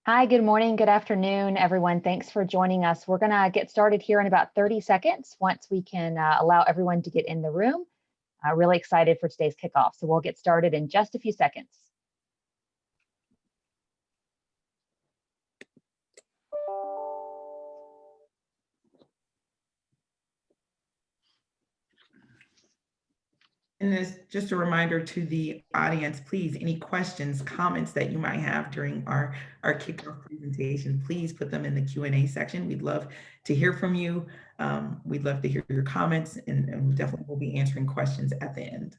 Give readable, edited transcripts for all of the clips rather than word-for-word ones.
Hi, good morning, good afternoon, everyone. Thanks for joining us. We're going to get started here in about 30 seconds once we can allow everyone to get in the room. Really excited for today's kickoff. So we'll get started in just a few seconds. And as just a reminder to the audience, please, any questions, comments that you might have during our kickoff presentation, please put them in the Q&A section. We'd love to hear from you. We'd love to hear your comments, and definitely we'll be answering questions at the end.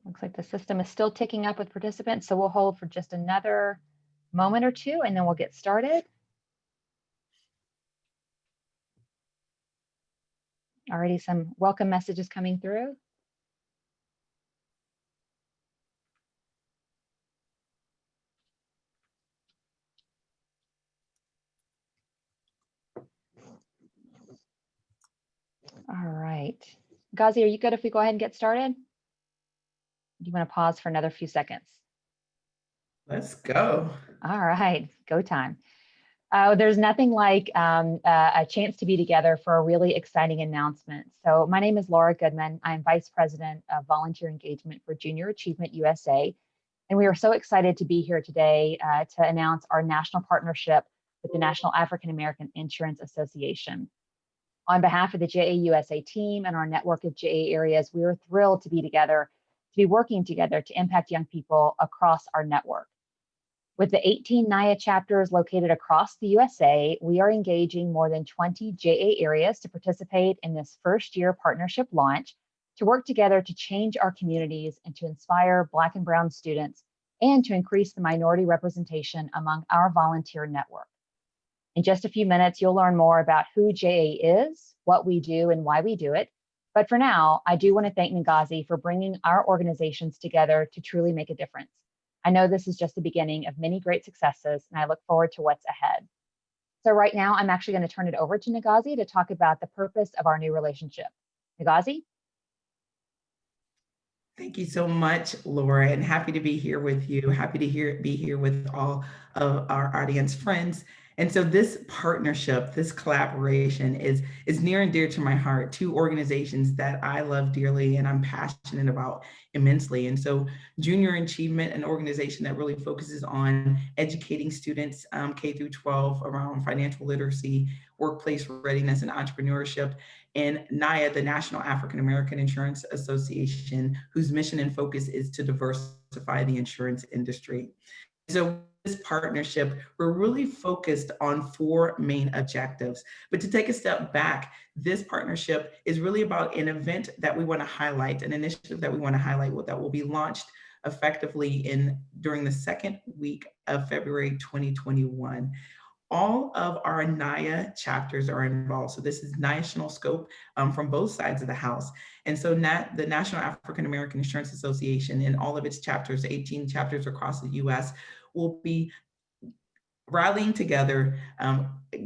Looks like the system is still ticking up with participants, so we'll hold for just another moment or two, and then we'll get started. Already some welcome messages coming through. All right. Ghazi, are you good if we go ahead and get started? Do you want to pause for another few seconds? Let's go. All right, go time. There's nothing like a chance to be together for a really exciting announcement. So my name is Laura Goodman. I'm Vice President of Volunteer Engagement for Junior Achievement USA. And we are so excited to be here today to announce our national partnership with the National African American Insurance Association. On behalf of the JAUSA team and our network of JA areas, we are thrilled to be together, to be working together to impact young people across our network. With the 18 NAAIA chapters located across the USA, we are engaging more than 20 JA areas to participate in this first-year partnership launch to work together to change our communities and to inspire Black and Brown students and to increase the minority representation among our volunteer network. In just a few minutes, you'll learn more about who JA is, what we do, and why we do it. But for now, I do want to thank Ngozi for bringing our organizations together to truly make a difference. I know this is just the beginning of many great successes, and I look forward to what's ahead. So right now, I'm actually going to turn it over to Ngozi to talk about the purpose of our new relationship. Ngozi? Thank you so much, Laura, and happy to be here with you. Happy to be here with all of our audience friends. And so this partnership, this collaboration is near and dear to my heart, two organizations that I love dearly and I'm passionate about immensely. And so Junior Achievement, an organization that really focuses on educating students K through 12 around financial literacy, workplace readiness, and entrepreneurship. And NAAIA, the National African American Insurance Association, whose mission and focus is to diversify the insurance industry. So this partnership, we're really focused on four main objectives. But to take a step back, this partnership is really about an event that we want to highlight, an initiative that we want to highlight that will be launched effectively during the second week of February 2021. All of our NAAIA chapters are involved. So this is national scope from both sides of the house. And so the National African American Insurance Association and all of its chapters, 18 chapters across the US, will be rallying together,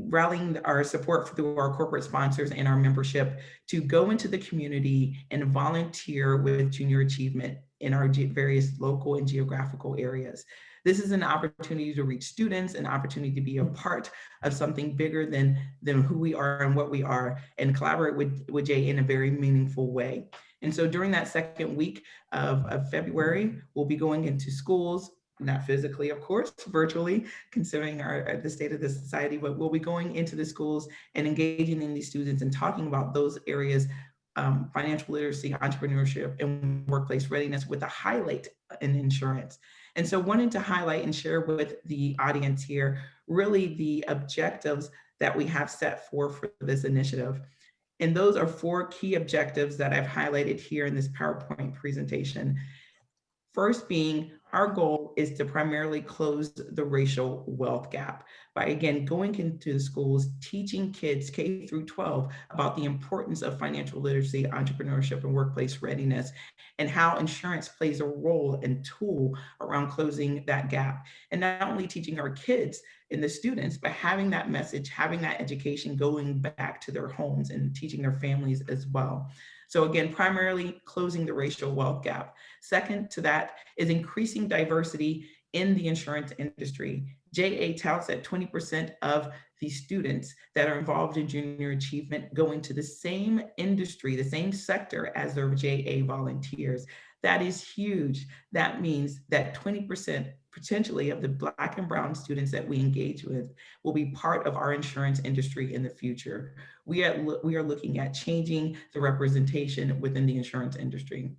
rallying our support through our corporate sponsors and our membership to go into the community and volunteer with Junior Achievement in our various local and geographical areas. This is an opportunity to reach students, an opportunity to be a part of something bigger than who we are and what we are, and collaborate with Jay in a very meaningful way. And so during that second week of February, we'll be going into schools, not physically, of course, virtually, considering the state of the society, but we'll be going into the schools and engaging in these students and talking about those areas, financial literacy, entrepreneurship, and workplace readiness with a highlight in insurance. And so wanting to highlight and share with the audience here, really the objectives that we have set for this initiative. And those are four key objectives that I've highlighted here in this PowerPoint presentation. First being, our goal goal is to primarily close the racial wealth gap by, again, going into the schools, teaching kids K through 12 about the importance of financial literacy, entrepreneurship, and workplace readiness, and how insurance plays a role and tool around closing that gap. And not only teaching our kids and the students, but having that message, having that education going back to their homes and teaching their families as well. So again, primarily closing the racial wealth gap. Second to that is increasing diversity in the insurance industry. JA touts that 20% of the students that are involved in junior achievement go into the same industry, the same sector as their JA volunteers. That is huge. That means that 20% potentially of the Black and Brown students that we engage with will be part of our insurance industry in the future. We are looking at changing the representation within the insurance industry.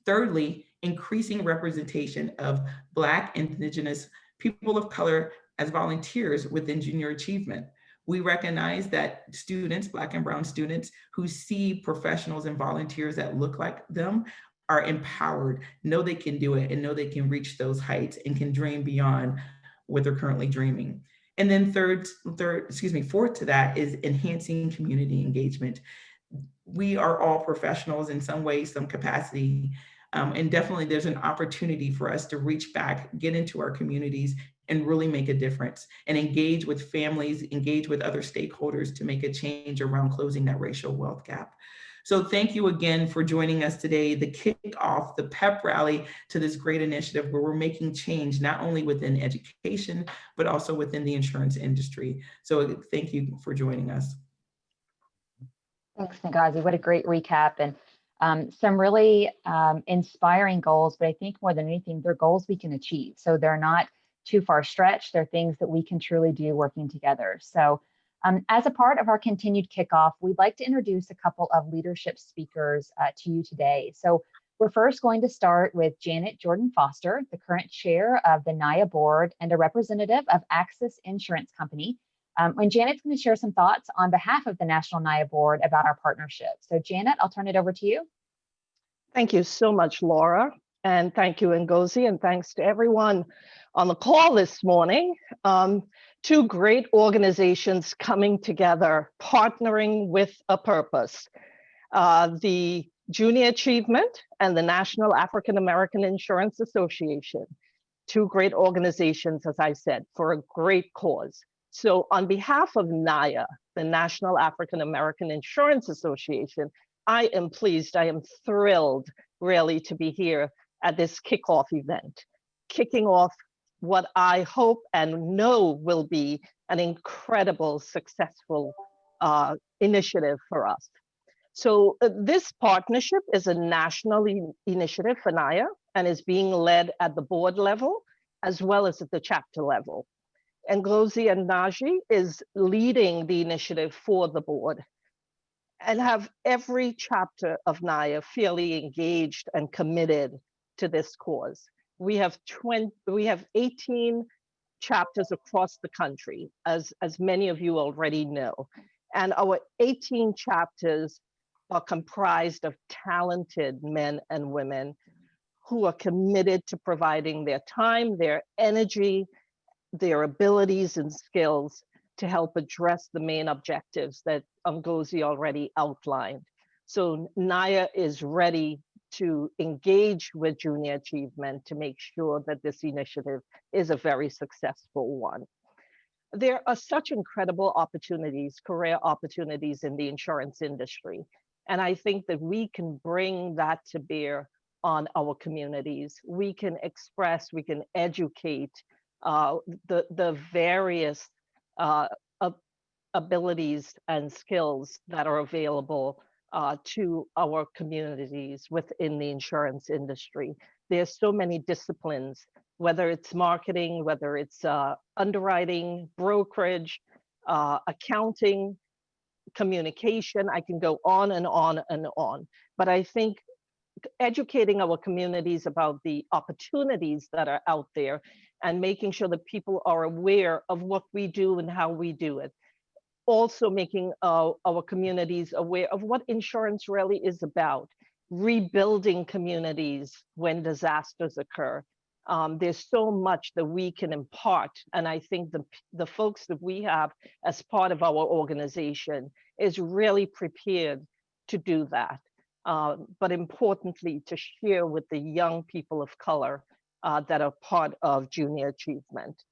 Thirdly, increasing representation of Black, Indigenous, people of color as volunteers within junior achievement. We recognize that students, Black and Brown students, who see professionals and volunteers that look like them are empowered, know they can do it, and know they can reach those heights and can dream beyond what they're currently dreaming. And then fourth to that is enhancing community engagement. We are all professionals in some way, some capacity, and definitely there's an opportunity for us to reach back, get into our communities, and really make a difference and engage with families, engage with other stakeholders to make a change around closing that racial wealth gap. So thank you again for joining us today, the kickoff, the pep rally to this great initiative where we're making change, not only within education, but also within the insurance industry. So thank you for joining us. Thanks, Ngozi. What a great recap, and some really inspiring goals, but I think more than anything, they're goals we can achieve. So they're not too far stretched. They're things that we can truly do working together. So as a part of our continued kickoff, we'd like to introduce a couple of leadership speakers to you today. So we're first going to start with Janet Jordan Foster, the current chair of the NAAIA board and a representative of Axis Insurance Company. And Janet's going to share some thoughts on behalf of the National NAAIA board about our partnership. So Janet, I'll turn it over to you. Thank you so much, Laura. And thank you, Ngozi, and thanks to everyone on the call this morning. Two great organizations coming together, partnering with a purpose. The Junior Achievement and the National African American Insurance Association. Two great organizations, as I said, for a great cause. So on behalf of NAAIA, the National African American Insurance Association, I am pleased, I am thrilled really to be here at this kickoff event, kicking off what I hope and know will be an incredible, successful initiative for us. So this partnership is a national initiative for NAAIA and is being led at the board level as well as at the chapter level. And Ngozi and Naji is leading the initiative for the board and have every chapter of NAAIA fairly engaged and committed to this cause. We have 18 chapters across the country, as many of you already know. And our 18 chapters are comprised of talented men and women who are committed to providing their time, their energy, their abilities and skills to help address the main objectives that Ngozi already outlined. So NAAIA is ready to engage with Junior Achievement to make sure that this initiative is a very successful one. There are such incredible opportunities, career opportunities in the insurance industry. And I think that we can bring that to bear on our communities. We can express, we can educate the various abilities and skills that are available to our communities within the insurance industry. There's so many disciplines, whether it's marketing, whether it's underwriting, brokerage, accounting, communication. I can go on and on and on. But I think educating our communities about the opportunities that are out there and making sure that people are aware of what we do and how we do it. Also making our communities aware of what insurance really is about, rebuilding communities when disasters occur, There's so much that we can impart. And I think the folks that we have as part of our organization is really prepared to do that. But importantly, to share with the young people of color that are part of Junior Achievement.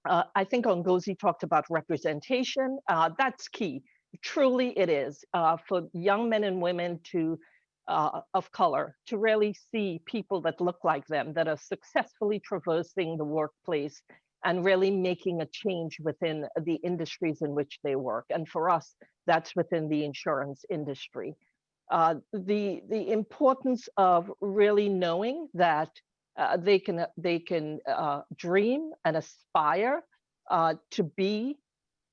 I think Ngozi talked about representation. That's key. Truly it is for young men and women of color to really see people that look like them, that are successfully traversing the workplace and really making a change within the industries in which they work. And for us, that's within the insurance industry. The importance of really knowing that they can dream and aspire to be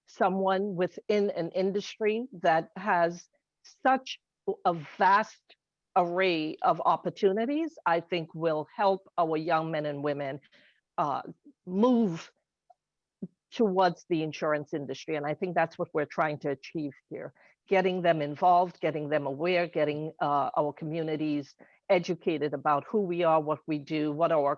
someone within an industry that has such a vast array of opportunities, I think will help our young men and women move towards the insurance industry. And I think that's what we're trying to achieve here. Getting them involved, getting them aware, getting our communities educated about who we are, what we do, what our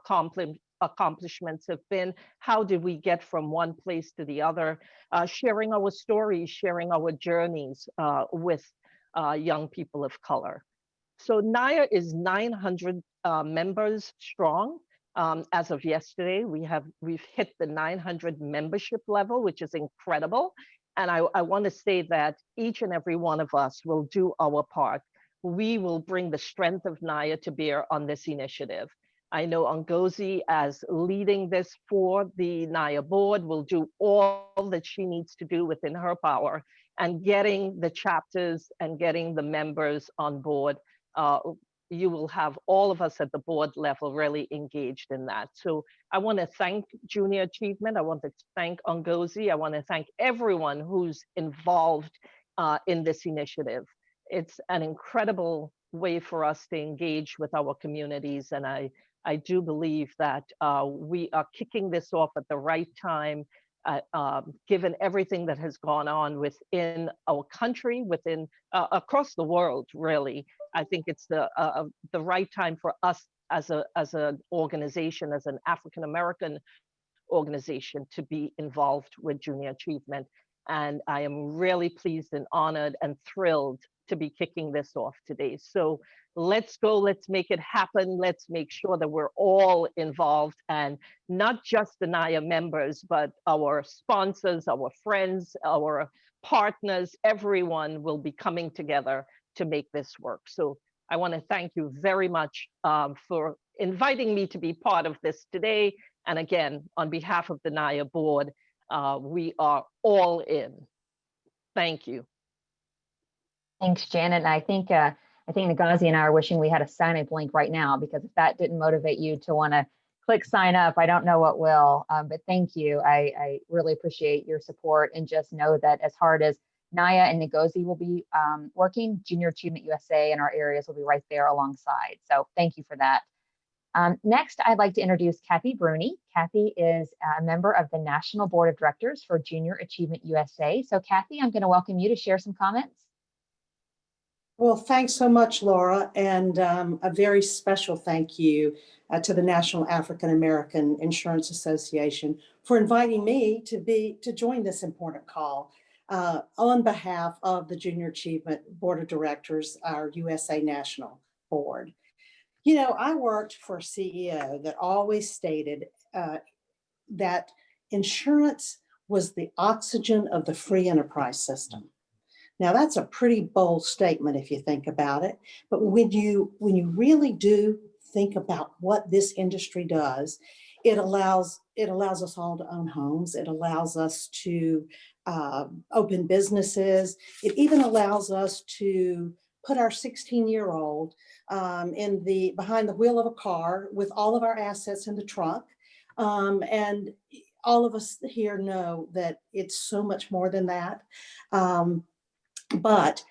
accomplishments have been, how did we get from one place to the other, sharing our stories, sharing our journeys with young people of color. So NAAIA is 900 members strong. As of yesterday, we've hit the 900 membership level, which is incredible. And I want to say that each and every one of us will do our part. We will bring the strength of NAAIA to bear on this initiative. I know Ngozi, as leading this for the NAAIA board, will do all that she needs to do within her power, and getting the chapters and getting the members on board. You will have all of us at the board level really engaged in that. So I want to thank Junior Achievement. I want to thank Ngozi. I want to thank everyone who's involved in this initiative. It's an incredible way for us to engage with our communities. And I do believe that we are kicking this off at the right time, given everything that has gone on within our country, within across the world, really. I think it's the right time for us as an organization, as an African American organization, to be involved with Junior Achievement. And I am really pleased and honored and thrilled to be kicking this off today. So let's go, let's make it happen. Let's make sure that we're all involved, and not just the NAAIA members, but our sponsors, our friends, our partners, everyone will be coming together to make this work. So I want to thank you very much for inviting me to be part of this today. And again, on behalf of the NAAIA board, we are all in. Thank you. Thanks, Janet. And I think Ngozi and I are wishing we had a sign up link right now, because if that didn't motivate you to want to click sign up, I don't know what will. But thank you. I really appreciate your support, and just know that as hard as NAAIA and Ngozi will be working, Junior Achievement USA and our areas will be right there alongside. So thank you for that. Next, I'd like to introduce Kathy Bruni. Kathy is a member of the National Board of Directors for Junior Achievement USA. So Kathy, I'm going to welcome you to share some comments. Well, thanks so much, Laura, and a very special thank you to the National African American Insurance Association for inviting me to join this important call on behalf of the Junior Achievement Board of Directors, our USA National Board. You know, I worked for a CEO that always stated that insurance was the oxygen of the free enterprise system. Now, that's a pretty bold statement if you think about it, but when you really do think about what this industry does, it allows us all to own homes. It allows us to open businesses. It even allows us to put our 16-year-old behind the wheel of a car with all of our assets in the trunk. And all of us here know that it's so much more than that. But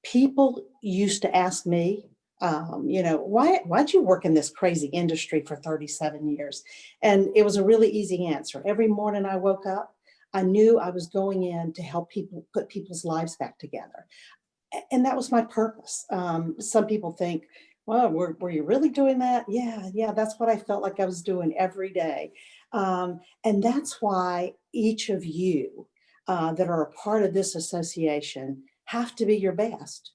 people used to ask me, you know, why'd you work in this crazy industry for 37 years? And it was a really easy answer. Every morning I woke up, I knew I was going in to help people put people's lives back together. And that was my purpose. Some people think, Well, were you really doing that? Yeah, that's what I felt like I was doing every day. And that's why each of you that are a part of this association have to be your best.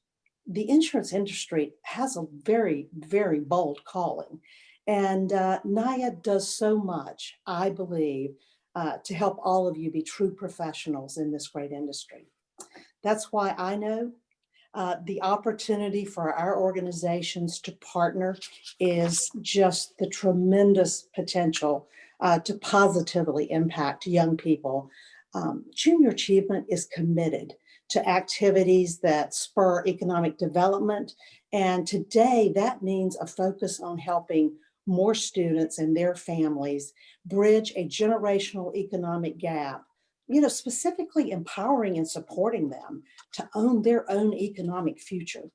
The insurance industry has a very, very bold calling. And NAAIA does so much, I believe, to help all of you be true professionals in this great industry. That's why I know the opportunity for our organizations to partner is just the tremendous potential to positively impact young people. Junior Achievement is committed to activities that spur economic development. And today that means a focus on helping more students and their families bridge a generational economic gap, specifically empowering and supporting them to own their own economic future.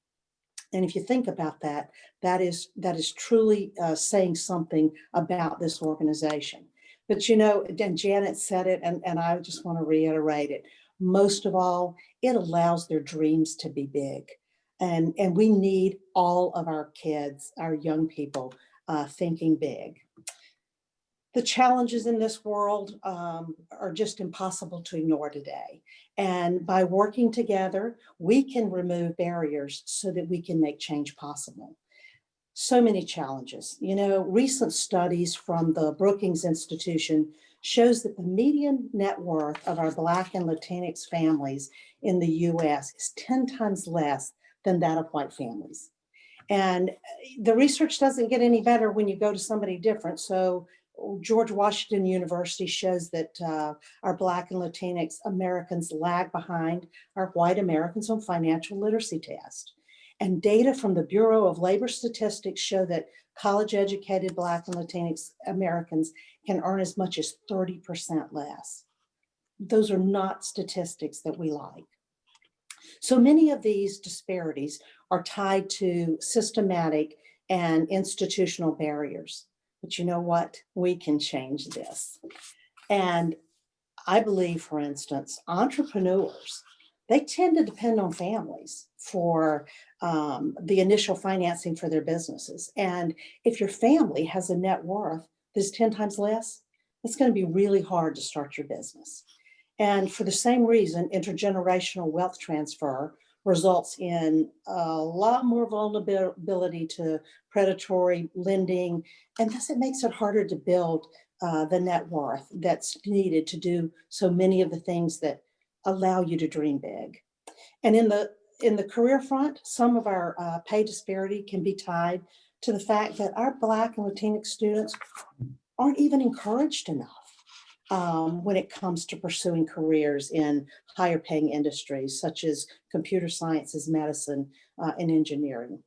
And if you think about that, that is truly saying something about this organization. But and Janet said it, and I just want to reiterate it. Most of all, it allows their dreams to be big. And we need all of our kids, our young people, thinking big. The challenges in this world are just impossible to ignore today. And by working together, we can remove barriers so that we can make change possible. So many challenges. Recent studies from the Brookings Institution shows that the median net worth of our Black and Latinx families in the US is 10 times less than that of white families. And the research doesn't get any better when you go to somebody different. So George Washington University shows that our Black and Latinx Americans lag behind our white Americans on financial literacy tests. And data from the Bureau of Labor Statistics show that college-educated Black and Latinx Americans can earn as much as 30% less. Those are not statistics that we like. So many of these disparities are tied to systematic and institutional barriers. But you know what? We can change this. And I believe, for instance, entrepreneurs, they tend to depend on families for the initial financing for their businesses. And if your family has a net worth that's 10 times less, it's going to be really hard to start your business. And for the same reason, intergenerational wealth transfer results in a lot more vulnerability to predatory lending, and thus it makes it harder to build the net worth that's needed to do so many of the things that allow you to dream big. And in the career front, some of our pay disparity can be tied to the fact that our Black and Latinx students aren't even encouraged enough when it comes to pursuing careers in higher paying industries such as computer sciences, medicine, and engineering.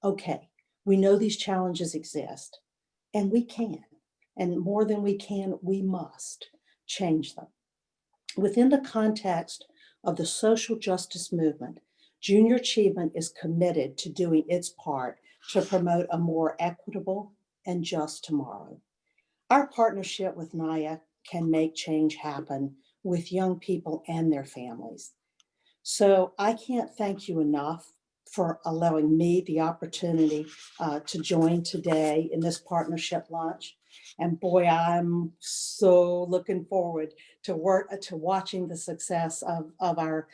Okay, we know these challenges exist, and we can, and more than we can, we must change them. Within the context of the social justice movement, Junior Achievement is committed to doing its part to promote a more equitable and just tomorrow. Our partnership with NAAIA can make change happen with young people and their families. So I can't thank you enough for allowing me the opportunity to join today in this partnership launch. And boy, I'm so looking forward to watching the success of our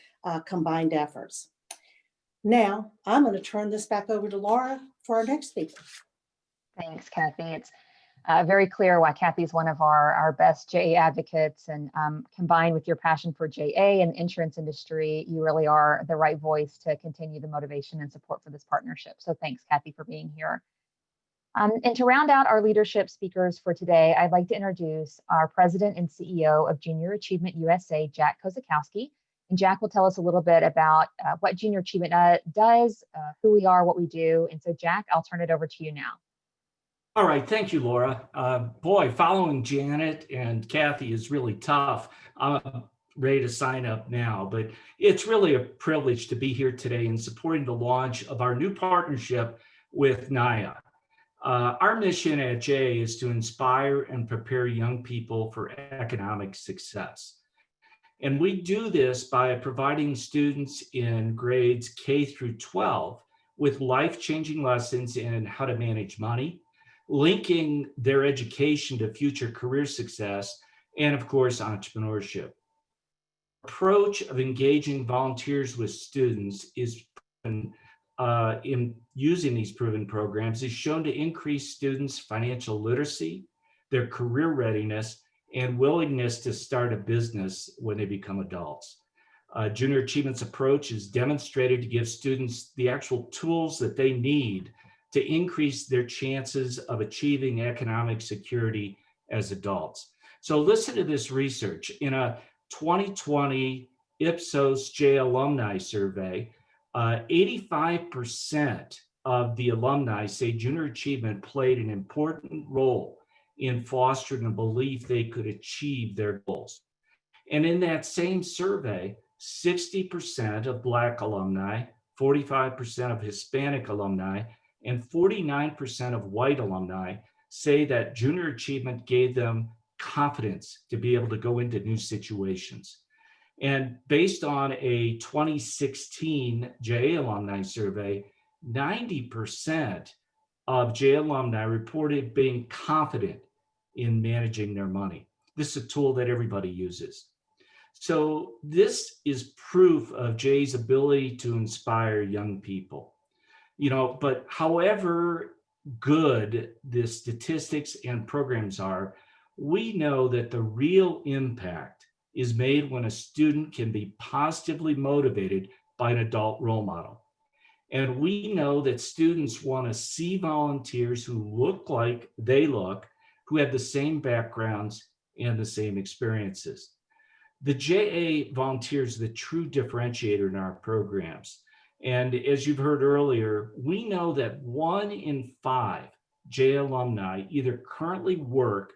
combined efforts. Now, I'm going to turn this back over to Laura for our next speaker. Thanks, Kathy. It's very clear why Kathy is one of our best JA advocates, and combined with your passion for JA and the insurance industry, you really are the right voice to continue the motivation and support for this partnership. So thanks, Kathy, for being here. And to round out our leadership speakers for today, I'd like to introduce our president and CEO of Junior Achievement USA, Jack Kozakowski. And Jack will tell us a little bit about what Junior Achievement does, who we are, what we do. And so Jack, I'll turn it over to you now. All right, thank you, Laura. Boy, following Janet and Kathy is really tough. I'm ready to sign up now, but it's really a privilege to be here today in supporting the launch of our new partnership with NAAIA. Our mission at JA is to inspire and prepare young people for economic success. And we do this by providing students in grades K through 12 with life-changing lessons in how to manage money, linking their education to future career success, and of course, entrepreneurship. Approach of engaging volunteers with students is proven, in using these proven programs is shown to increase students' financial literacy, their career readiness, and willingness to start a business when they become adults. Junior Achievement's approach is demonstrated to give students the actual tools that they need to increase their chances of achieving economic security as adults. So listen to this research. In a 2020 Ipsos J alumni survey, 85% of the alumni say junior achievement played an important role in fostering a belief they could achieve their goals. And in that same survey, 60% of Black alumni, 45% of Hispanic alumni, and 49% of white alumni say that junior achievement gave them confidence to be able to go into new situations. And based on a 2016 JA alumni survey, 90% of JA alumni reported being confident in managing their money. This is a tool that everybody uses. So this is proof of Jay's ability to inspire young people. But however good the statistics and programs are, we know that the real impact is made when a student can be positively motivated by an adult role model. And we know that students want to see volunteers who look like they look, who have the same backgrounds and the same experiences. The JA volunteers are the true differentiator in our programs. And as you've heard earlier, we know that 1 in 5 JA alumni either currently work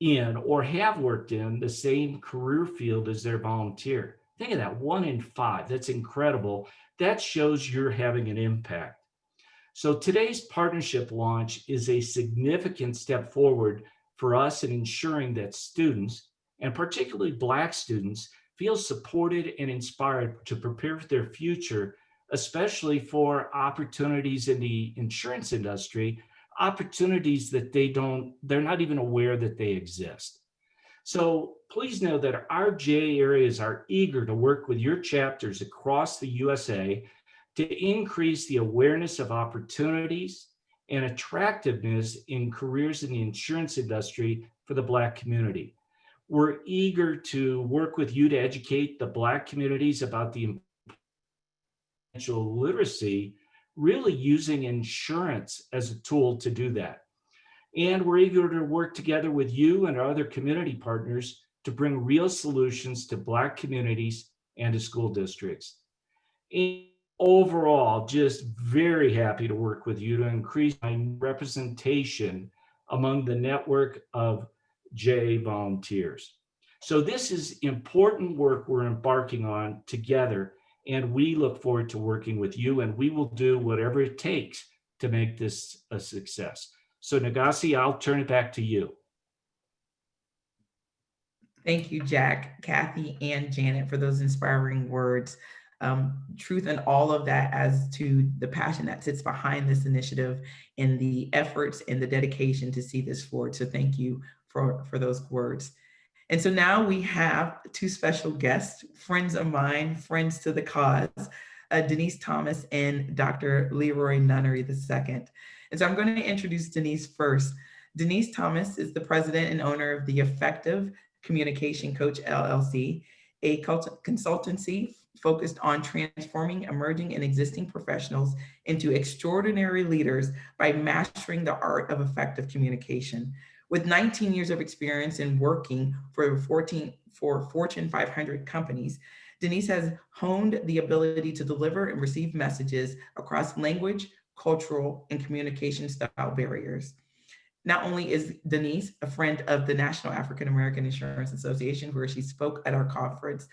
in or have worked in the same career field as their volunteer. Think of that, 1 in 5. That's incredible. That shows you're having an impact. So today's partnership launch is a significant step forward for us in ensuring that students, and particularly Black students, feel supported and inspired to prepare for their future, especially for opportunities in the insurance industry, opportunities that they're not even aware that they exist. So please know that our JA areas are eager to work with your chapters across the USA to increase the awareness of opportunities and attractiveness in careers in the insurance industry for the Black community. We're eager to work with you to educate the Black communities about the financial literacy, really using insurance as a tool to do that. And we're eager to work together with you and our other community partners to bring real solutions to Black communities and to school districts. And overall, just very happy to work with you to increase my representation among the network of JA volunteers. So this is important work we're embarking on together, and we look forward to working with you, and we will do whatever it takes to make this a success. So Nagasi, I'll turn it back to you. Thank you, Jack, Kathy, and Janet for those inspiring words. Truth and all of that as to the passion that sits behind this initiative and the efforts and the dedication to see this forward. So thank you for those words. And so now we have 2 special guests, friends of mine, friends to the cause, Denise Thomas and Dr. Leroy Nunnery II. And so I'm going to introduce Denise first. Denise Thomas is the president and owner of the Effective Communication Coach LLC, a consultancy focused on transforming emerging and existing professionals into extraordinary leaders by mastering the art of effective communication. With 19 years of experience in working for Fortune 500 companies, Denise has honed the ability to deliver and receive messages across language, cultural, and communication style barriers. Not only is Denise a friend of the National African American Insurance Association, where she spoke at our conference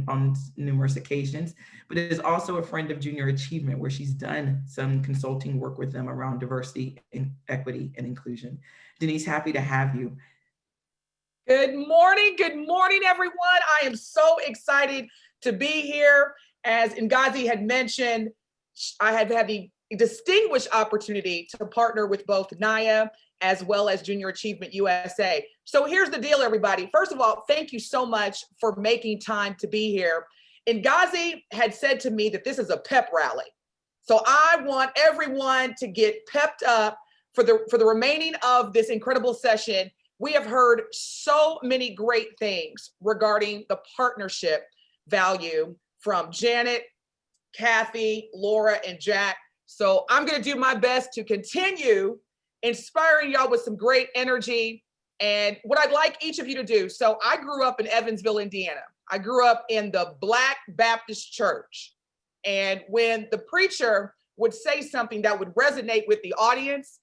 on numerous occasions, but is also a friend of Junior Achievement, where she's done some consulting work with them around diversity and equity and inclusion. Denise, happy to have you. Good morning, everyone. I am so excited to be here. As Ngozi had mentioned, I have had the distinguished opportunity to partner with both NAAIA as well as Junior Achievement USA. So here's the deal, everybody. First of all, thank you so much for making time to be here. Ngazi had said to me that this is a pep rally. So I want everyone to get pepped up for the remaining of this incredible session. We have heard so many great things regarding the partnership value from Janet, Kathy, Laura, and Jack. So I'm going to do my best to continue inspiring y'all with some great energy and what I'd like each of you to do. So I grew up in Evansville, Indiana. I grew up in the Black Baptist Church. And when the preacher would say something that would resonate with the audience,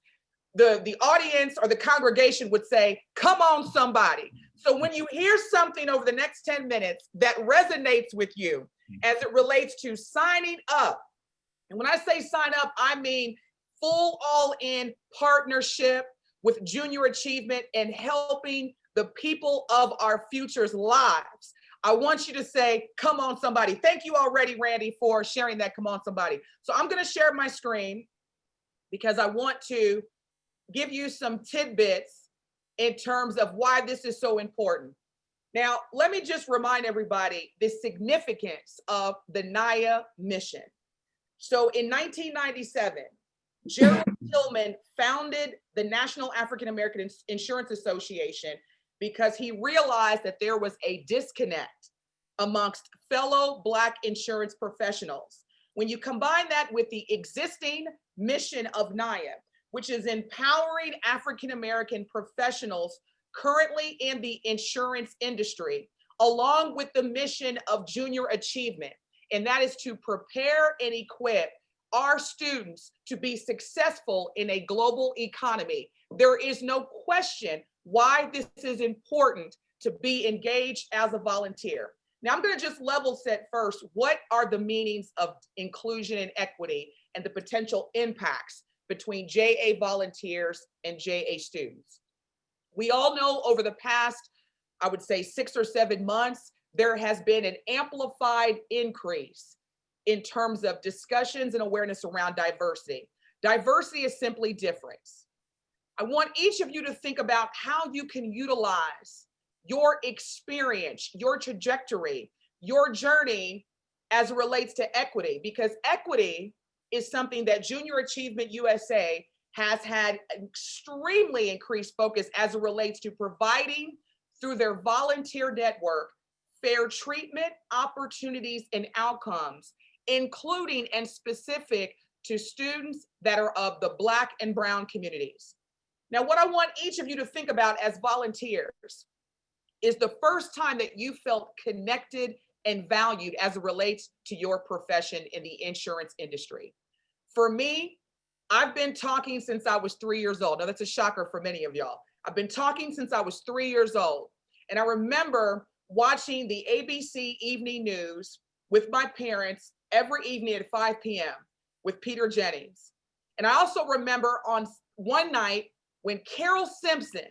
the audience or the congregation would say, "Come on, somebody." So when you hear something over the next 10 minutes that resonates with you as it relates to signing up, and when I say sign up, I mean full all-in partnership with Junior Achievement and helping the people of our future's lives. I want you to say, "Come on, somebody." Thank you already, Randy, for sharing that. Come on, somebody. So I'm going to share my screen because I want to give you some tidbits in terms of why this is so important. Now, let me just remind everybody the significance of the NAAIA mission. So in 1997, Gerald Tillman founded the National African American Insurance Association because he realized that there was a disconnect amongst fellow Black insurance professionals. When you combine that with the existing mission of NAAIA, which is empowering African American professionals currently in the insurance industry, along with the mission of Junior Achievement, and that is to prepare and equip our students to be successful in a global economy. There is no question why this is important to be engaged as a volunteer. Now, I'm going to just level set first. What are the meanings of inclusion and equity and the potential impacts between JA volunteers and JA students? We all know over the past, I would say 6 or 7 months, there has been an amplified increase in terms of discussions and awareness around diversity. Diversity is simply difference. I want each of you to think about how you can utilize your experience, your trajectory, your journey as it relates to equity, because equity is something that Junior Achievement USA has had extremely increased focus as it relates to providing through their volunteer network fair treatment, opportunities, and outcomes, including and specific to students that are of the Black and Brown communities. Now, what I want each of you to think about as volunteers is the first time that you felt connected and valued as it relates to your profession in the insurance industry. For me, I've been talking since I was 3 years old. Now, that's a shocker for many of y'all. I've been talking since I was 3 years old. And I remember watching the ABC Evening News with my parents every evening at 5 p.m. with Peter Jennings. And I also remember on one night when Carol Simpson,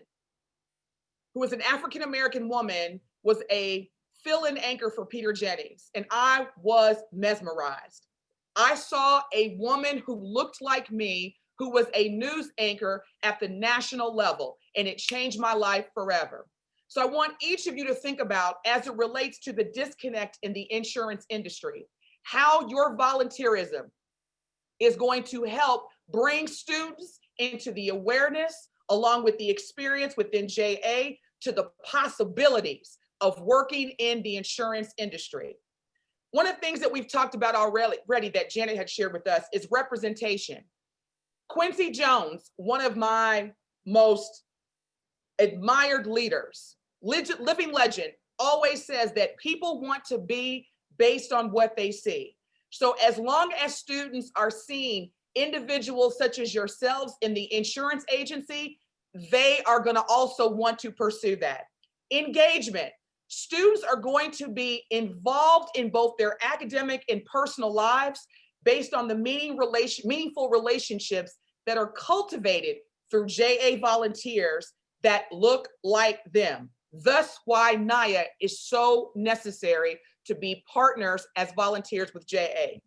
who was an African-American woman, was a fill-in anchor for Peter Jennings. And I was mesmerized. I saw a woman who looked like me, who was a news anchor at the national level, and it changed my life forever. So I want each of you to think about, as it relates to the disconnect in the insurance industry, how your volunteerism is going to help bring students into the awareness, along with the experience within JA, to the possibilities of working in the insurance industry. One of the things that we've talked about already that Janet had shared with us is representation. Quincy Jones, one of my most admired leaders, living legend, always says that people want to be based on what they see. So as long as students are seeing individuals such as yourselves in the insurance agency, they are going to also want to pursue that. Engagement. Students are going to be involved in both their academic and personal lives based on the meaningful relationships that are cultivated through JA volunteers that look like them. Thus why NAAIA is so necessary to be partners as volunteers with JA.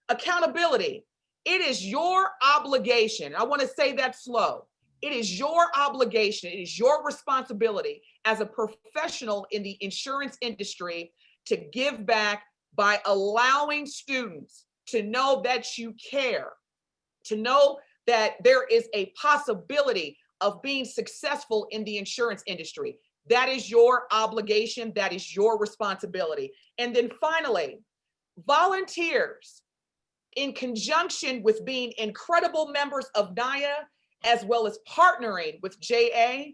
Accountability. It is your obligation. I want to say that slow. It is your obligation. It is your responsibility as a professional in the insurance industry to give back by allowing students to know that you care, to know that there is a possibility of being successful in the insurance industry. That is your obligation. That is your responsibility. And then finally, volunteers, in conjunction with being incredible members of NAAIA, as well as partnering with JA,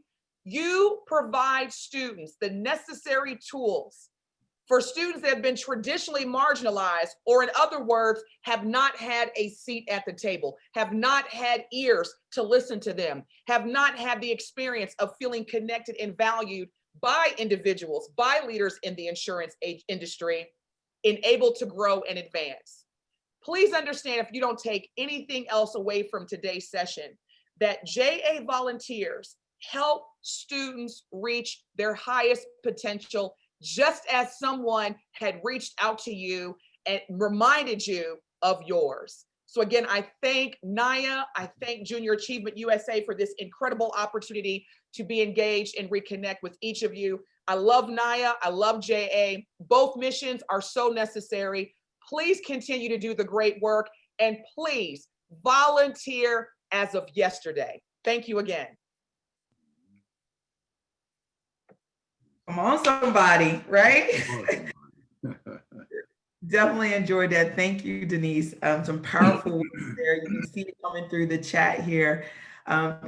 you provide students the necessary tools for students that have been traditionally marginalized, or in other words, have not had a seat at the table, have not had ears to listen to them, have not had the experience of feeling connected and valued by individuals, by leaders in the insurance industry, and able to grow and advance. Please understand, if you don't take anything else away from today's session, that JA volunteers help students reach their highest potential, just as someone had reached out to you and reminded you of yours. So again, I thank NAAIA, I thank Junior Achievement USA for this incredible opportunity to be engaged and reconnect with each of you. I love NAAIA, I love JA. Both missions are so necessary. Please continue to do the great work, and please volunteer as of yesterday. Thank you again. Come on, somebody, right? Definitely enjoyed that. Thank you, Denise. Some powerful words there. You can see it coming through the chat here.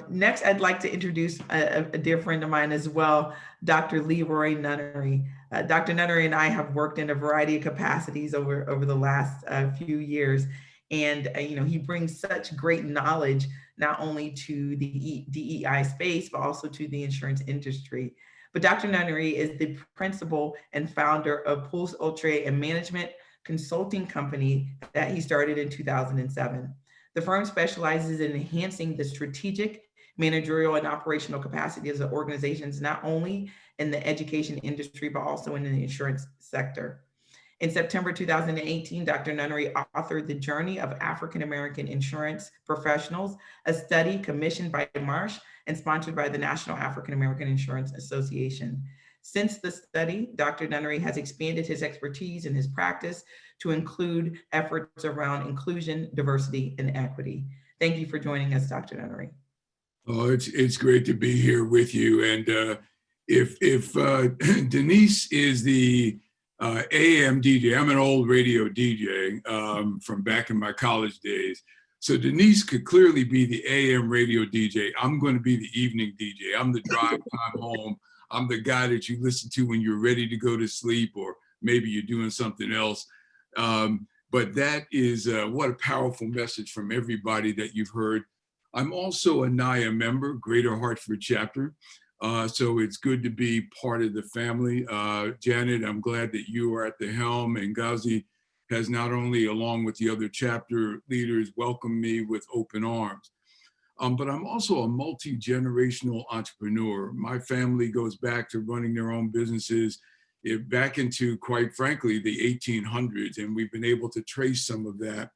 Next, I'd like to introduce a dear friend of mine as well, Dr. Leroy Nunnery. Dr. Nunnery and I have worked in a variety of capacities over the last few years. And he brings such great knowledge, not only to the DEI space, but also to the insurance industry. But Dr. Nunnery is the principal and founder of Pulse Ultra and Management Consulting Company that he started in 2007. The firm specializes in enhancing the strategic, managerial, and operational capacities of organizations, not only in the education industry, but also in the insurance sector. In September 2018, Dr. Nunnery authored The Journey of African American Insurance Professionals, a study commissioned by Marsh and sponsored by the National African American Insurance Association. Since the study, Dr. Nunnery has expanded his expertise and his practice to include efforts around inclusion, diversity, and equity. Thank you for joining us, Dr. Nunnery. Oh, it's great to be here with you. And if Denise is the AM DJ, I'm an old radio DJ from back in my college days. So Denise could clearly be the AM radio DJ. I'm going to be the evening DJ. I'm the drive time home. I'm the guy that you listen to when you're ready to go to sleep, or maybe you're doing something else. But that is what a powerful message from everybody that you've heard. I'm also a NAAIA member, Greater Hartford chapter. So it's good to be part of the family. Janet, I'm glad that you are at the helm, and Ghazi has not only, along with the other chapter leaders, welcomed me with open arms. But I'm also a multi-generational entrepreneur. My family goes back to running their own businesses back into, quite frankly, the 1800s, and we've been able to trace some of that.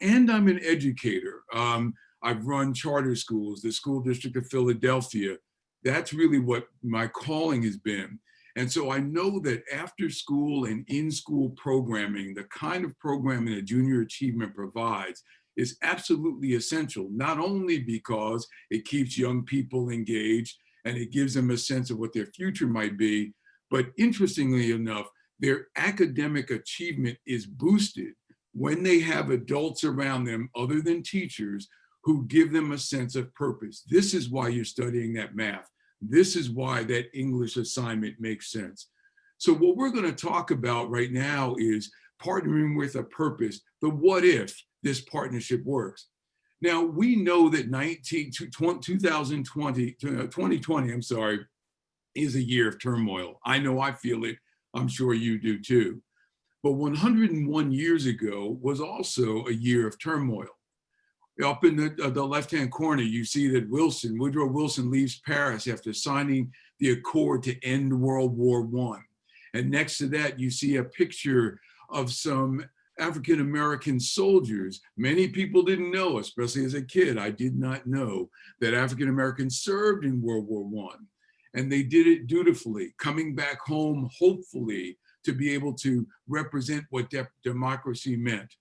And I'm an educator. I've run charter schools, the School District of Philadelphia. That's really what my calling has been. And so I know that after school and in-school programming, the kind of programming that Junior Achievement provides is absolutely essential, not only because it keeps young people engaged and it gives them a sense of what their future might be, but interestingly enough, their academic achievement is boosted when they have adults around them other than teachers who give them a sense of purpose. This is why you're studying that math. This is why that English assignment makes sense. So what we're going to talk about right now is partnering with a purpose, the what if this partnership works. Now, we know that 2020, I'm sorry, is a year of turmoil. I know I feel it. I'm sure you do too. But 101 years ago was also a year of turmoil. Up in the left-hand corner, you see that Woodrow Wilson leaves Paris after signing the accord to end World War I. And next to that, you see a picture of some African-American soldiers. Many people didn't know, especially as a kid, I did not know that African-Americans served in World War I. And they did it dutifully, coming back home, hopefully, to be able to represent what democracy meant.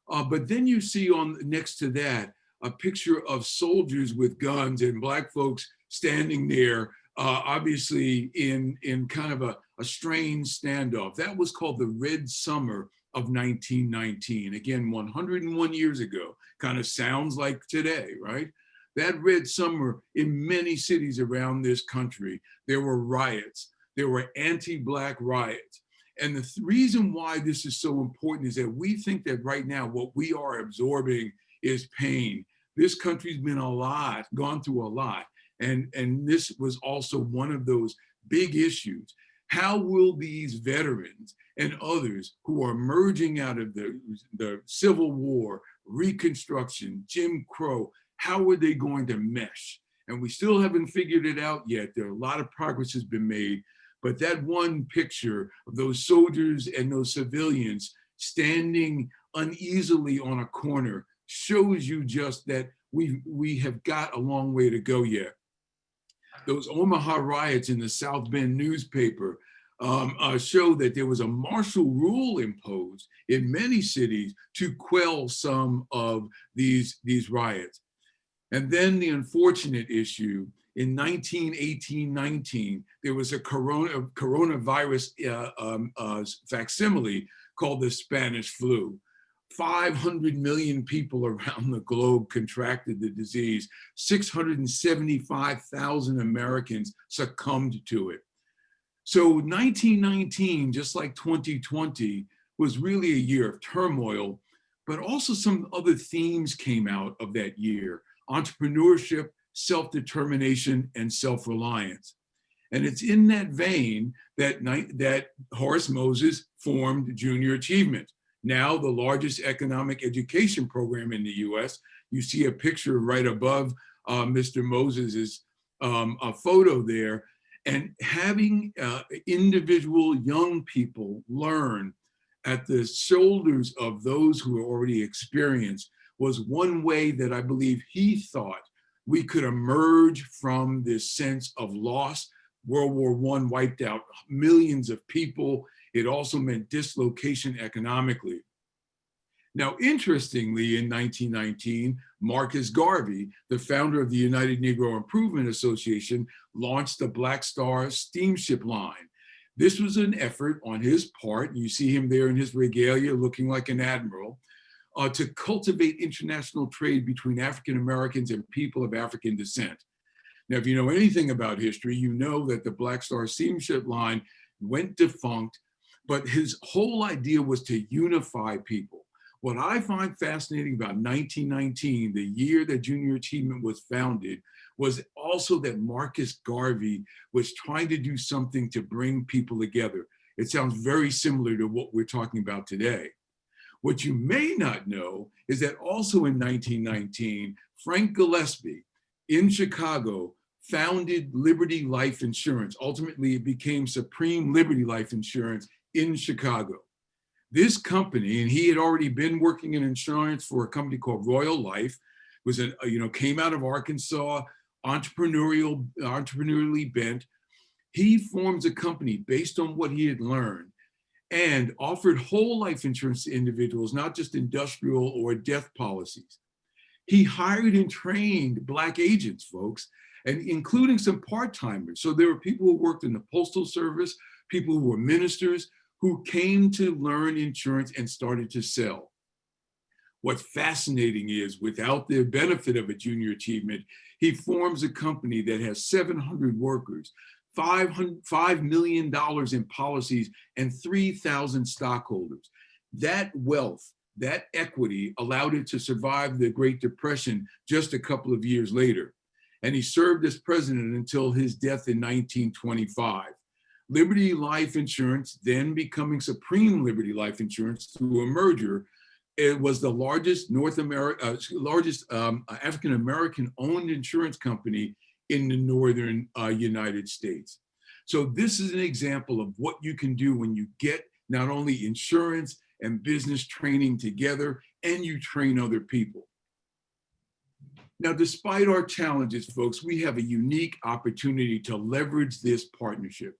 But then you see on next to that, a picture of soldiers with guns and Black folks standing there, obviously in kind of a strange standoff. That was called the Red Summer of 1919. Again, 101 years ago, kind of sounds like today, right? That Red Summer in many cities around this country, there were riots, there were anti-Black riots. And the reason why this is so important is that we think that right now what we are absorbing is pain. This country's been gone through a lot. And this was also one of those big issues. How will these veterans and others who are emerging out of the Civil War, Reconstruction, Jim Crow, how are they going to mesh? And we still haven't figured it out yet. There are a lot of progress has been made, but that one picture of those soldiers and those civilians standing uneasily on a corner shows you just that we have got a long way to go yet. Those Omaha riots in the South Bend newspaper show that there was a martial rule imposed in many cities to quell some of these riots. And then the unfortunate issue, in 1918-19, there was a coronavirus facsimile called the Spanish flu. 500 million people around the globe contracted the disease. 675,000 Americans succumbed to it. So 1919, just like 2020, was really a year of turmoil, but also some other themes came out of that year: entrepreneurship, self-determination, and self-reliance. And it's in that vein that Horace Moses formed Junior Achievement, now the largest economic education program in the US. You see a picture right above Mr. Moses's a photo there, and having individual young people learn at the shoulders of those who are already experienced was one way that I believe he thought we could emerge from this sense of loss. World War I wiped out millions of people. It also meant dislocation economically. Now, interestingly, in 1919, Marcus Garvey, the founder of the United Negro Improvement Association, launched the Black Star steamship line. This was an effort on his part, and you see him there in his regalia looking like an admiral, to cultivate international trade between African Americans and people of African descent. Now, if you know anything about history, you know that the Black Star steamship line went defunct, but his whole idea was to unify people. What I find fascinating about 1919, the year that Junior Achievement was founded, was also that Marcus Garvey was trying to do something to bring people together. It sounds very similar to what we're talking about today. What you may not know is that also in 1919, Frank Gillespie in Chicago founded Liberty Life Insurance. Ultimately, it became Supreme Liberty Life Insurance in Chicago. This company, and he had already been working in insurance for a company called Royal Life, was came out of Arkansas, entrepreneurially bent. He forms a company based on what he had learned and offered whole life insurance to individuals, not just industrial or death policies. He hired and trained Black agents, folks, and including some part-timers. So there were people who worked in the Postal Service, people who were ministers, who came to learn insurance and started to sell. What's fascinating is, without the benefit of a Junior Achievement, he forms a company that has 700 workers, $5 million in policies, and 3,000 stockholders. That wealth, that equity allowed it to survive the Great Depression just a couple of years later. And he served as president until his death in 1925. Liberty Life Insurance, then becoming Supreme Liberty Life Insurance through a merger, it was the largest African-American owned insurance company in the northern United States. So this is an example of what you can do when you get not only insurance and business training together, and you train other people. Now, despite our challenges, folks, we have a unique opportunity to leverage this partnership.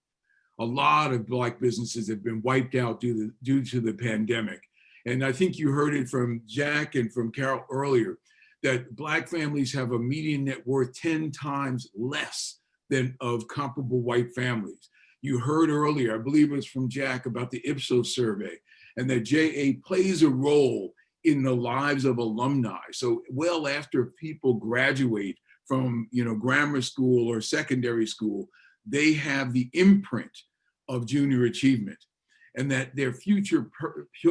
A lot of Black businesses have been wiped out due to the pandemic. And I think you heard it from Jack and from Carol earlier, that Black families have a median net worth 10 times less than of comparable white families. You heard earlier, I believe it was from Jack, about the Ipsos survey, and that JA plays a role in the lives of alumni. So well after people graduate from grammar school or secondary school, they have the imprint of junior achievement, and that their future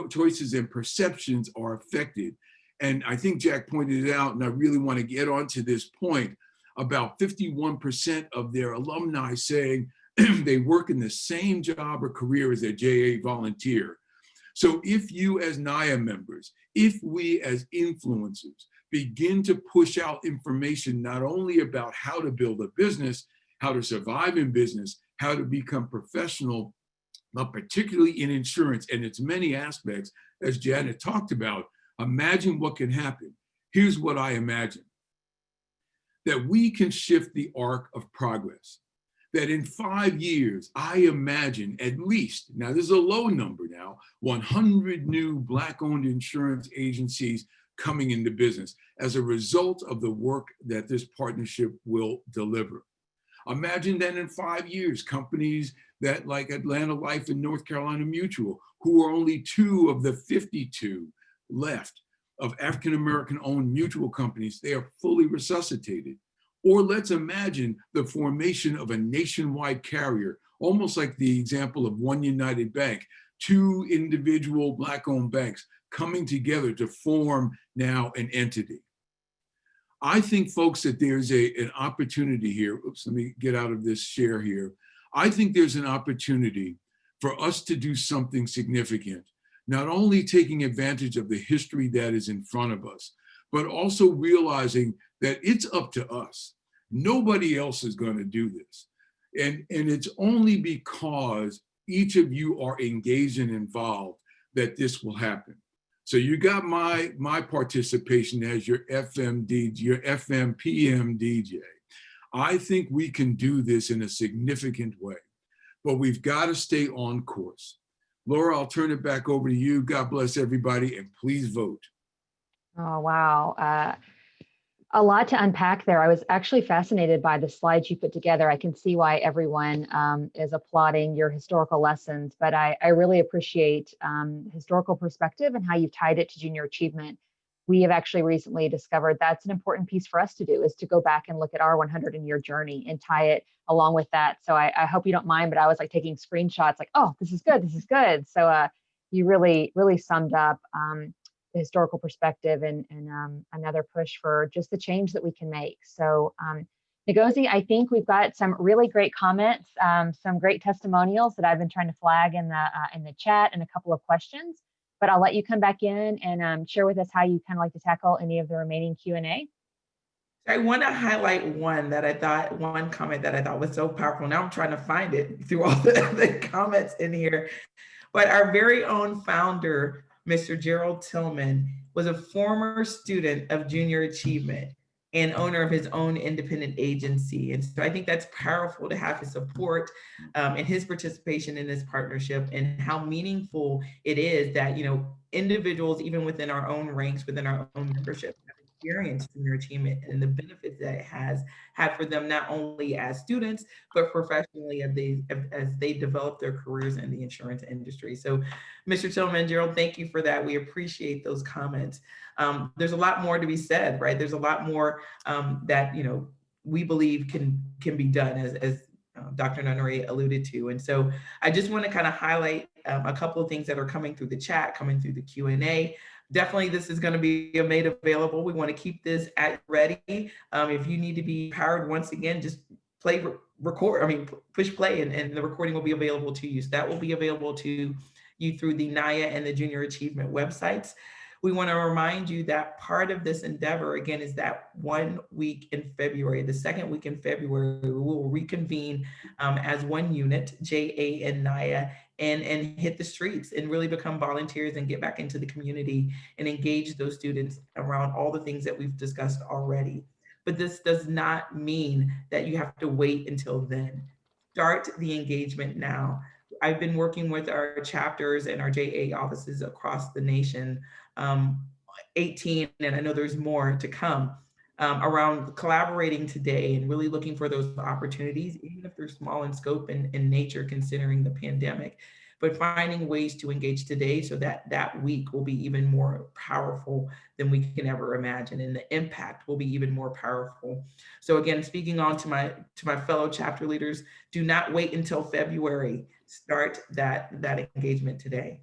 choices and perceptions are affected. And I think Jack pointed it out, and I really want to get onto this point, about 51% of their alumni saying they work in the same job or career as their JA volunteer. So if you as NAAIA members, if we as influencers begin to push out information not only about how to build a business, how to survive in business, how to become professional, but particularly in insurance and its many aspects, as Janet talked about, imagine what can happen. Here's what I imagine: that we can shift the arc of progress. That in 5 years, I imagine at least, now this is a low number now, 100 new Black-owned insurance agencies coming into business as a result of the work that this partnership will deliver. Imagine that in 5 years, companies that like Atlanta Life and North Carolina Mutual, who are only 2 of the 52 left of African-American owned mutual companies, they are fully resuscitated. Or let's imagine the formation of a nationwide carrier, almost like the example of One United Bank, 2 individual Black-owned banks coming together to form now an entity. I think, folks, that there's an opportunity here. Oops, let me get out of this share here. I think there's an opportunity for us to do something significant, not only taking advantage of the history that is in front of us, but also realizing that it's up to us. Nobody else is going to do this. And it's only because each of you are engaged and involved that this will happen. So you got my participation as your FM PM DJ. I think we can do this in a significant way, but we've got to stay on course. Laura, I'll turn it back over to you. God bless everybody, and please vote. Oh, wow. A lot to unpack there. I was actually fascinated by the slides you put together. I can see why everyone is applauding your historical lessons, but I really appreciate historical perspective and how you've tied it to junior achievement. We have actually recently discovered that's an important piece for us to do, is to go back and look at our 100-year journey and tie it along with that. So I hope you don't mind, but I was like taking screenshots like, oh, this is good, this is good. So you really summed up the historical perspective and another push for just the change that we can make. So Ngozi, I think we've got some really great comments, some great testimonials that I've been trying to flag in the chat, and a couple of questions, but I'll let you come back in and share with us how you kind of like to tackle any of the remaining Q&A. I want to highlight one comment that I thought was so powerful. Now I'm trying to find it through all the comments in here, but our very own founder, Mr. Gerald Tillman, was a former student of Junior Achievement and owner of his own independent agency. And so I think that's powerful to have his support and his participation in this partnership, and how meaningful it is that, individuals, even within our own ranks, within our own membership, have experienced junior achievement and the benefits that it has had for them, not only as students, but professionally as they develop their careers in the insurance industry. So Mr. Tillman, Gerald, thank you for that. We appreciate those comments. There's a lot more to be said, right? There's a lot more that, we believe can be done, as Dr. Nunnery alluded to. And so I just want to kind of highlight a couple of things that are coming through the chat, coming through the Q&A. Definitely, this is going to be made available. We want to keep this ready. If you need to be powered, once again, just push play, and the recording will be available to you. So that will be available to you through the NAAIA and the Junior Achievement websites. We want to remind you that part of this endeavor, again, is that 1 week in February, the second week in February, we will reconvene as one unit, JA and NAAIA, and hit the streets and really become volunteers and get back into the community and engage those students around all the things that we've discussed already. But this does not mean that you have to wait until then. Start the engagement now. I've been working with our chapters and our JA offices across the nation, 18, and I know there's more to come, around collaborating today and really looking for those opportunities, even if they're small in scope and in nature, considering the pandemic, but finding ways to engage today so that that week will be even more powerful than we can ever imagine, and the impact will be even more powerful. So again, speaking on to my fellow chapter leaders, do not wait until February. Start that engagement today.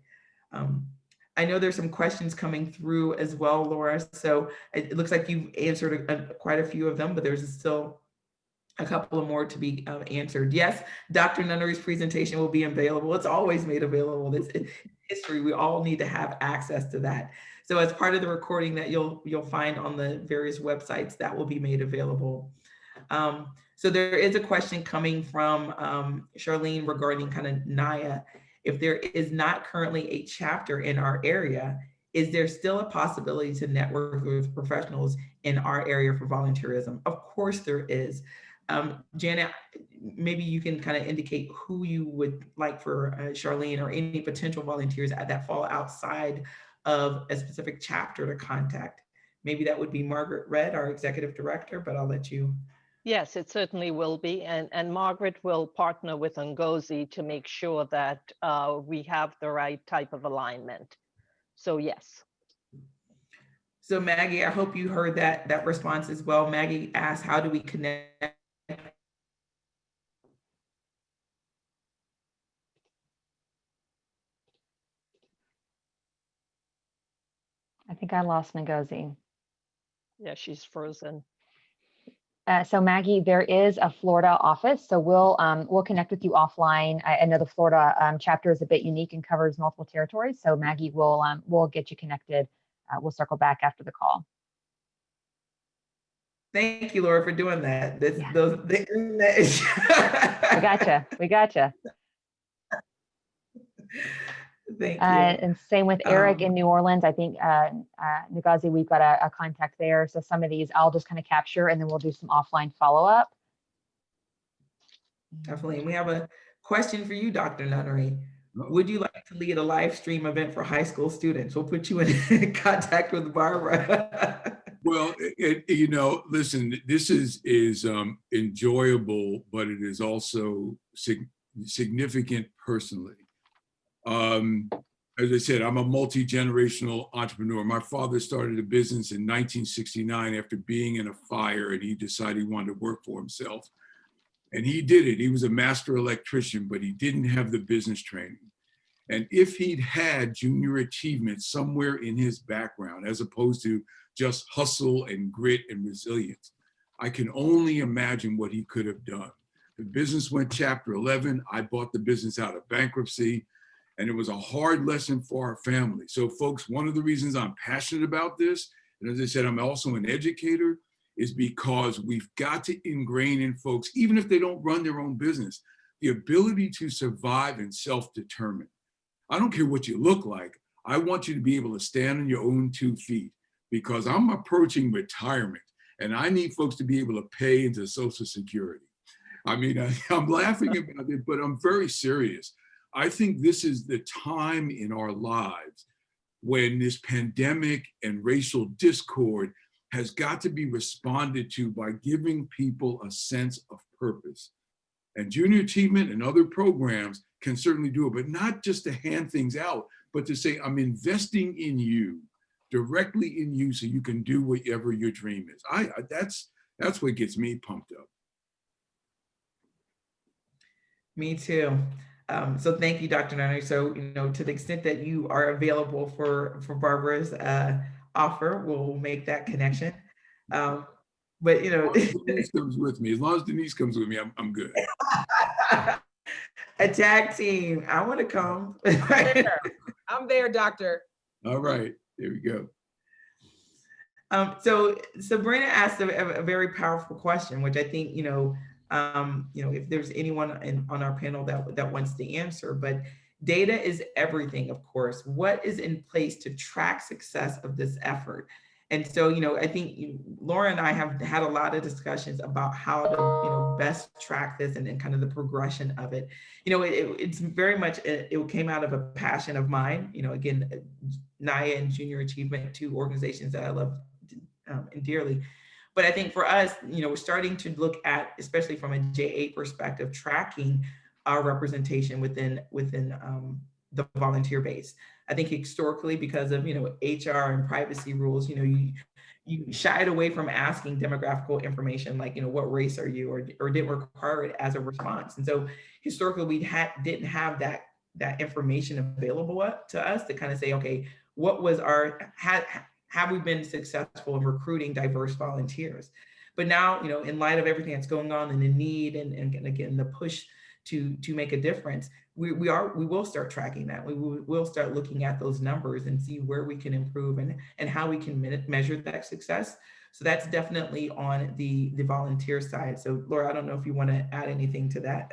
I know there's some questions coming through as well, Laura. So it looks like you've answered quite a few of them, but there's still a couple of more to be answered. Yes, Dr. Nunnery's presentation will be available. It's always made available. This history, we all need to have access to that. So as part of the recording that you'll find on the various websites, that will be made available. So there is a question coming from Charlene regarding kind of NAAIA. If there is not currently a chapter in our area, is there still a possibility to network with professionals in our area for volunteerism? Of course there is. Janet, maybe you can kind of indicate who you would like for Charlene or any potential volunteers that fall outside of a specific chapter to contact. Maybe that would be Margaret Red, our executive director, but I'll let you. Yes, it certainly will be. And Margaret will partner with Ngozi to make sure that we have the right type of alignment. So yes. So Maggie, I hope you heard that response as well. Maggie asked, how do we connect? I think I lost Ngozi. Yeah, she's frozen. So Maggie, there is a Florida office, so we'll connect with you offline. I know the Florida chapter is a bit unique and covers multiple territories. So Maggie, we'll get you connected. We'll circle back after the call. Thank you, Laura, for doing that. We gotcha. We gotcha. Thank you. And same with Eric in New Orleans. I think Ngozi, we've got a contact there. So some of these I'll just kind of capture, and then we'll do some offline follow-up. Definitely. And we have a question for you, Dr. Nunnery. Would you like to lead a live stream event for high school students? We'll put you in contact with Barbara. Well, listen, this is enjoyable, but it is also significant personally. As I said, I'm a multi-generational entrepreneur. My father started a business in 1969 after being in a fire, and he decided he wanted to work for himself. And he did it. He was a master electrician, but he didn't have the business training. And if he'd had junior achievement somewhere in his background, as opposed to just hustle and grit and resilience, I can only imagine what he could have done. The business went Chapter 11. I bought the business out of bankruptcy. And it was a hard lesson for our family. So folks, one of the reasons I'm passionate about this, and as I said, I'm also an educator, is because we've got to ingrain in folks, even if they don't run their own business, the ability to survive and self-determine. I don't care what you look like. I want you to be able to stand on your own 2 feet, because I'm approaching retirement and I need folks to be able to pay into Social Security. I mean, I'm laughing about it, but I'm very serious. I think this is the time in our lives when this pandemic and racial discord has got to be responded to by giving people a sense of purpose. And Junior Achievement and other programs can certainly do it, but not just to hand things out, but to say, I'm investing in you, directly in you, so you can do whatever your dream is. That's what gets me pumped up. Me too. So thank you, Dr. Nunnery. So, to the extent that you are available for Barbara's offer, we'll make that connection. But, Denise comes with me. As long as Denise comes with me, I'm good. A tag team. I want to come. I'm there, doctor. All right, there we go. So Sabrina asked a very powerful question, which I think, if there's anyone on our panel that wants to answer, but, Data is everything, of course. What is in place to track success of this effort? And so, I think Laura and I have had a lot of discussions about how to, best track this and kind of the progression of it. It's very much, it came out of a passion of mine. Again, NAAIA and Junior Achievement, two organizations that I love dearly. But I think for us, we're starting to look at, especially from a J8 perspective, tracking our representation within the volunteer base. I think historically, because of HR and privacy rules, you shied away from asking demographical information like what race are you, or didn't require it as a response. And so historically, we didn't have that information available to us to kind of say, okay, what was have we been successful in recruiting diverse volunteers? But now, in light of everything that's going on and the need and again the push to make a difference, we will start tracking that. We will start looking at those numbers and see where we can improve and how we can measure that success. So that's definitely on the volunteer side. So Laura, I don't know if you want to add anything to that.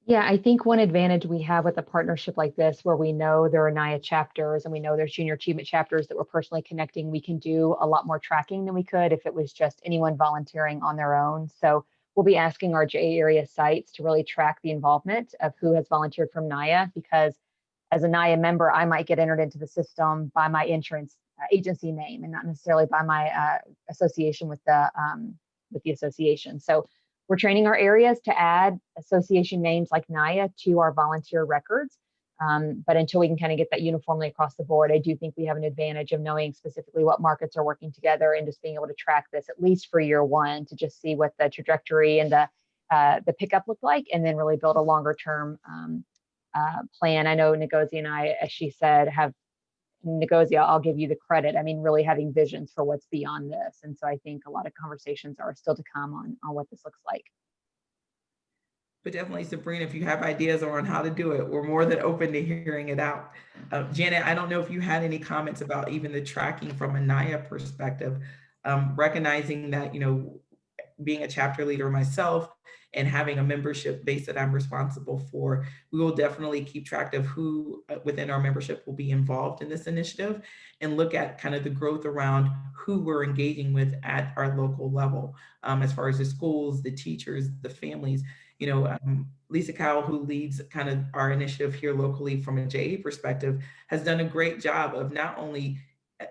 Yeah, I think one advantage we have with a partnership like this, where we know there are NAAIA chapters and we know there's Junior Achievement chapters that we're personally connecting, we can do a lot more tracking than we could if it was just anyone volunteering on their own. So we'll be asking our J area sites to really track the involvement of who has volunteered from NAAIA, because as a NAAIA member, I might get entered into the system by my insurance agency name and not necessarily by my association with the association. So we're training our areas to add association names like NAAIA to our volunteer records. But until we can kind of get that uniformly across the board, I do think we have an advantage of knowing specifically what markets are working together and just being able to track this at least for year one to just see what the trajectory and the pickup look like, and then really build a longer term plan. I know Ngozi and I, as she said, have Ngozi, I'll give you the credit. I mean, really having visions for what's beyond this. And so I think a lot of conversations are still to come on what this looks like. But definitely, Sabrina, if you have ideas on how to do it, we're more than open to hearing it out. Janet, I don't know if you had any comments about even the tracking from a NAAIA perspective, recognizing that, being a chapter leader myself and having a membership base that I'm responsible for, we will definitely keep track of who within our membership will be involved in this initiative and look at kind of the growth around who we're engaging with at our local level, as far as the schools, the teachers, the families. Lisa Cowell, who leads kind of our initiative here locally from a JA perspective, has done a great job of not only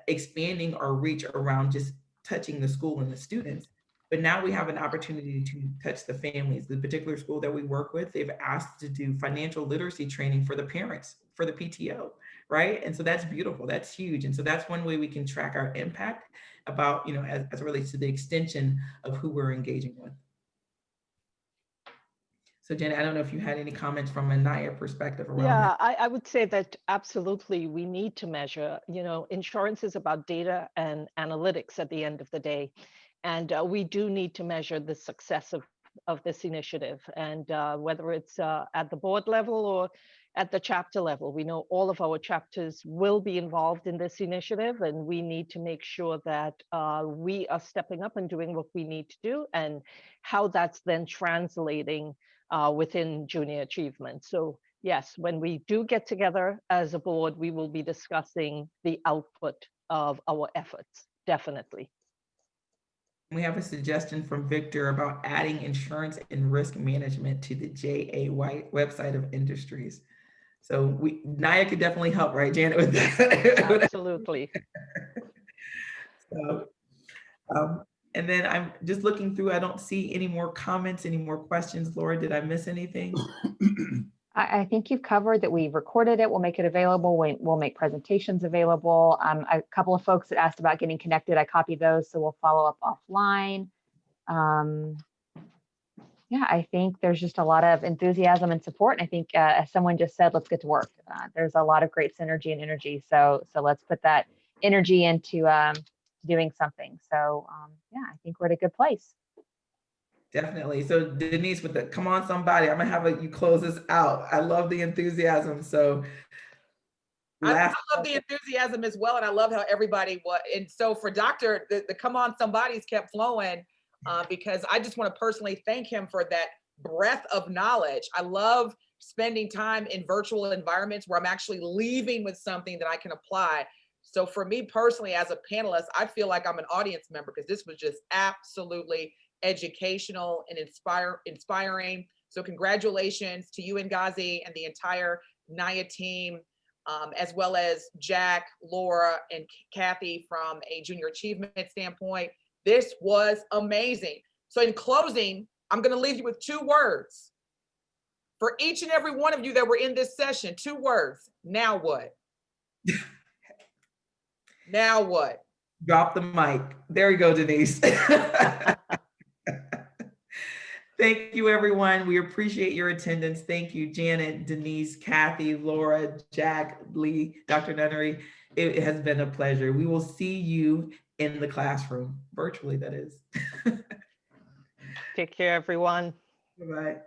expanding our reach around just touching the school and the students, but now we have an opportunity to touch the families. The particular school that we work with, they've asked to do financial literacy training for the parents, for the PTO, right? And so that's beautiful, that's huge. And so that's one way we can track our impact about, as it relates to the extension of who we're engaging with. So Jenna, I don't know if you had any comments from a NAAIA perspective around that. I would say that absolutely we need to measure. Insurance is about data and analytics at the end of the day. And we do need to measure the success of this initiative. And whether it's at the board level or at the chapter level, we know all of our chapters will be involved in this initiative, and we need to make sure that we are stepping up and doing what we need to do, and how that's then translating within Junior Achievement. So yes, when we do get together as a board, we will be discussing the output of our efforts, definitely. We have a suggestion from Victor about adding insurance and risk management to the JA website of industries. So NAAIA could definitely help, right, Janet, with that? Absolutely. So, and then I'm just looking through, I don't see any more comments, any more questions. Laura, did I miss anything? I think you've covered that. We've recorded it. We'll make it available. We'll make presentations available. A couple of folks that asked about getting connected, I copied those, so we'll follow up offline. Yeah, I think there's just a lot of enthusiasm and support. And I think, as someone just said, let's get to work. There's a lot of great synergy and energy. So let's put that energy into doing something. So yeah, I think we're at a good place. Definitely. So Denise, with the come on somebody, I'm gonna have you close this out. I love the enthusiasm. So I love the enthusiasm as well, and I love how everybody was. And so for Dr., the come on somebody's kept flowing, because I just want to personally thank him for that breadth of knowledge. I love spending time in virtual environments where I'm actually leaving with something that I can apply. So for me personally, as a panelist, I feel like I'm an audience member because this was just absolutely educational and inspiring. So congratulations to you, Ngozi, and the entire NAAIA team, as well as Jack, Laura, and Kathy from a junior achievement standpoint. This was amazing. So in closing, I'm going to leave you with 2 words. For each and every one of you that were in this session, 2 words. Now what? Now what? Drop the mic. There you go, Denise. Thank you, everyone. We appreciate your attendance. Thank you, Janet, Denise, Kathy, Laura, Jack, Lee, Dr. Nunnery. It has been a pleasure. We will see you in the classroom, virtually, that is. Take care, everyone. Bye-bye.